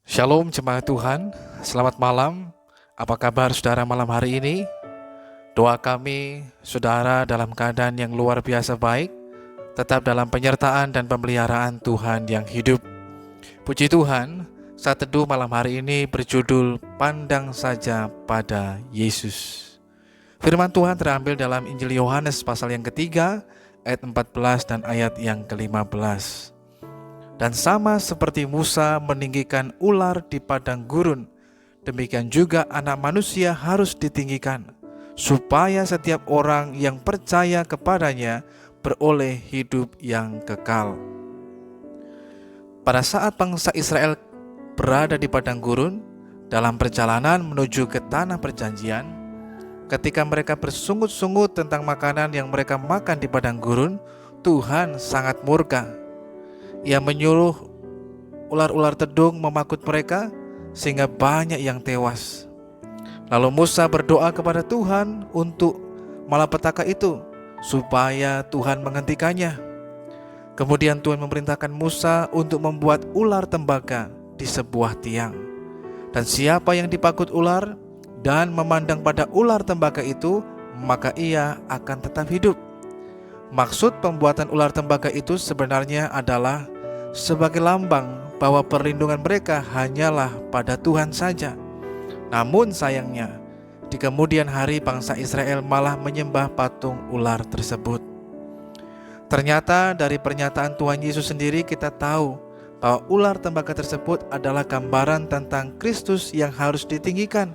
Shalom jemaat Tuhan, selamat malam. Apa kabar saudara malam hari ini? Doa kami, saudara dalam keadaan yang luar biasa baik, tetap dalam penyertaan dan pemeliharaan Tuhan yang hidup. Puji Tuhan, saat teduh malam hari ini berjudul Pandang Saja pada Yesus. Firman Tuhan terambil dalam Injil Yohanes pasal yang ketiga, ayat 14 dan ayat yang ke-15. Dan sama seperti Musa meninggikan ular di padang gurun, demikian juga Anak Manusia harus ditinggikan, supaya setiap orang yang percaya kepadanya beroleh hidup yang kekal. Pada saat bangsa Israel berada di padang gurun dalam perjalanan menuju ke tanah perjanjian, ketika mereka bersungut-sungut tentang makanan yang mereka makan di padang gurun, Tuhan sangat murka. Ia menyuruh ular-ular tedung memakut mereka sehingga banyak yang tewas. Lalu Musa berdoa kepada Tuhan untuk malapetaka itu supaya Tuhan menghentikannya. Kemudian Tuhan memerintahkan Musa untuk membuat ular tembaga di sebuah tiang. Dan siapa yang dipakut ular dan memandang pada ular tembaga itu, maka ia akan tetap hidup. Maksud pembuatan ular tembaga itu sebenarnya adalah sebagai lambang bahwa perlindungan mereka hanyalah pada Tuhan saja. Namun sayangnya, di kemudian hari bangsa Israel malah menyembah patung ular tersebut. Ternyata dari pernyataan Tuhan Yesus sendiri kita tahu bahwa ular tembaga tersebut adalah gambaran tentang Kristus yang harus ditinggikan,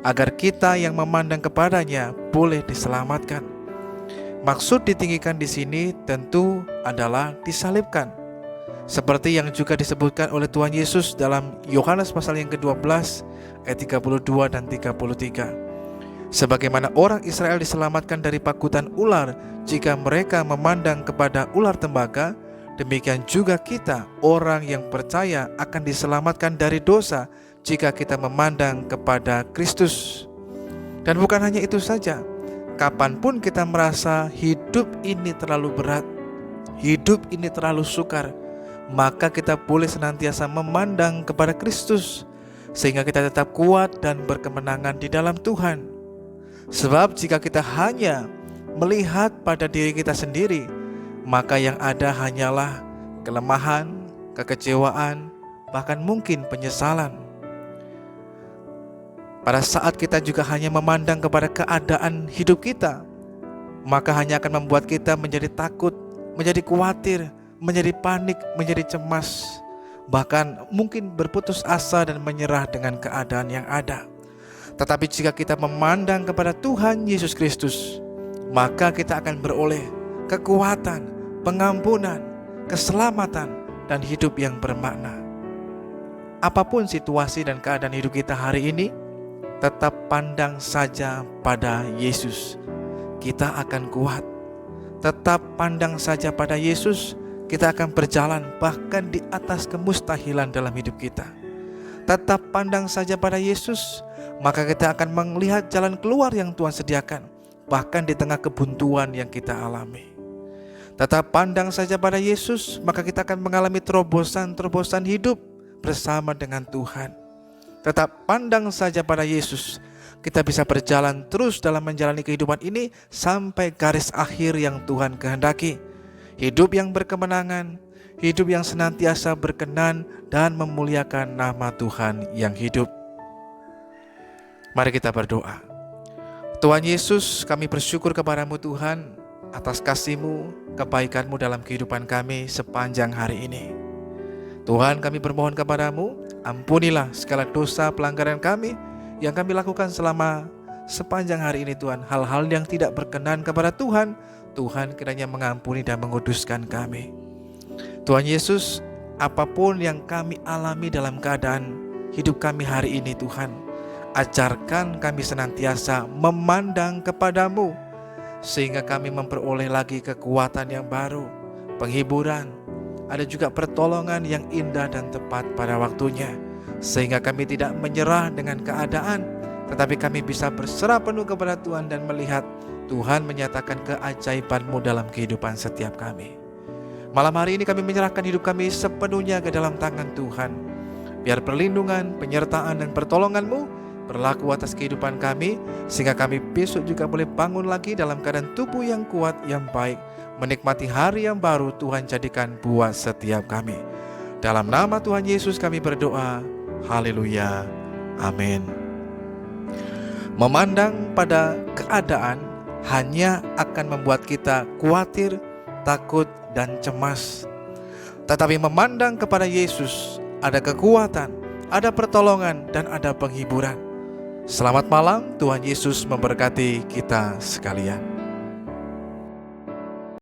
agar kita yang memandang kepadanya boleh diselamatkan. Maksud ditinggikan di sini tentu adalah disalibkan, seperti yang juga disebutkan oleh Tuhan Yesus dalam Yohanes pasal yang ke-12 ayat 32 dan 33. Sebagaimana orang Israel diselamatkan dari pakutan ular jika mereka memandang kepada ular tembaga, demikian juga kita orang yang percaya akan diselamatkan dari dosa jika kita memandang kepada Kristus. Dan bukan hanya itu saja, kapanpun kita merasa hidup ini terlalu berat, hidup ini terlalu sukar, maka kita boleh senantiasa memandang kepada Kristus, sehingga kita tetap kuat dan berkemenangan di dalam Tuhan. Sebab jika kita hanya melihat pada diri kita sendiri, maka yang ada hanyalah kelemahan, kekecewaan, bahkan mungkin penyesalan. Pada saat kita juga hanya memandang kepada keadaan hidup kita, maka hanya akan membuat kita menjadi takut, menjadi khawatir, menjadi panik, menjadi cemas, bahkan mungkin berputus asa dan menyerah dengan keadaan yang ada. Tetapi jika kita memandang kepada Tuhan Yesus Kristus, maka kita akan beroleh kekuatan, pengampunan, keselamatan, dan hidup yang bermakna. Apapun situasi dan keadaan hidup kita hari ini, tetap pandang saja pada Yesus. Kita akan kuat. Tetap pandang saja pada Yesus, kita akan berjalan bahkan di atas kemustahilan dalam hidup kita. Tetap pandang saja pada Yesus, maka kita akan melihat jalan keluar yang Tuhan sediakan, bahkan di tengah kebuntuan yang kita alami. Tetap pandang saja pada Yesus, maka kita akan mengalami terobosan-terobosan hidup bersama dengan Tuhan. Tetap pandang saja pada Yesus, kita bisa berjalan terus dalam menjalani kehidupan ini sampai garis akhir yang Tuhan kehendaki. Hidup yang berkemenangan, hidup yang senantiasa berkenan dan memuliakan nama Tuhan yang hidup. Mari kita berdoa. Tuhan Yesus, kami bersyukur kepadamu Tuhan atas kasih-Mu, kebaikan-Mu dalam kehidupan kami sepanjang hari ini. Tuhan, kami bermohon kepadamu, ampunilah segala dosa pelanggaran kami yang kami lakukan selama sepanjang hari ini Tuhan. Hal-hal yang tidak berkenan kepada Tuhan, Tuhan kiranya mengampuni dan menguduskan kami. Tuhan Yesus, apapun yang kami alami dalam keadaan hidup kami hari ini Tuhan, ajarkan kami senantiasa memandang kepadamu, sehingga kami memperoleh lagi kekuatan yang baru, penghiburan, ada juga pertolongan yang indah dan tepat pada waktunya, sehingga kami tidak menyerah dengan keadaan, tetapi kami bisa berserah penuh kepada Tuhan dan melihat Tuhan menyatakan keajaiban-Mu dalam kehidupan setiap kami. Malam hari ini kami menyerahkan hidup kami sepenuhnya ke dalam tangan Tuhan. Biar perlindungan, penyertaan, dan pertolongan-Mu berlaku atas kehidupan kami, sehingga kami besok juga boleh bangun lagi dalam keadaan tubuh yang kuat, yang baik, menikmati hari yang baru Tuhan jadikan buat setiap kami. Dalam nama Tuhan Yesus kami berdoa. Haleluya. Amin. Memandang pada keadaan hanya akan membuat kita khawatir, takut, dan cemas. Tetapi memandang kepada Yesus, ada kekuatan, ada pertolongan, dan ada penghiburan. Selamat malam, Tuhan Yesus memberkati kita sekalian.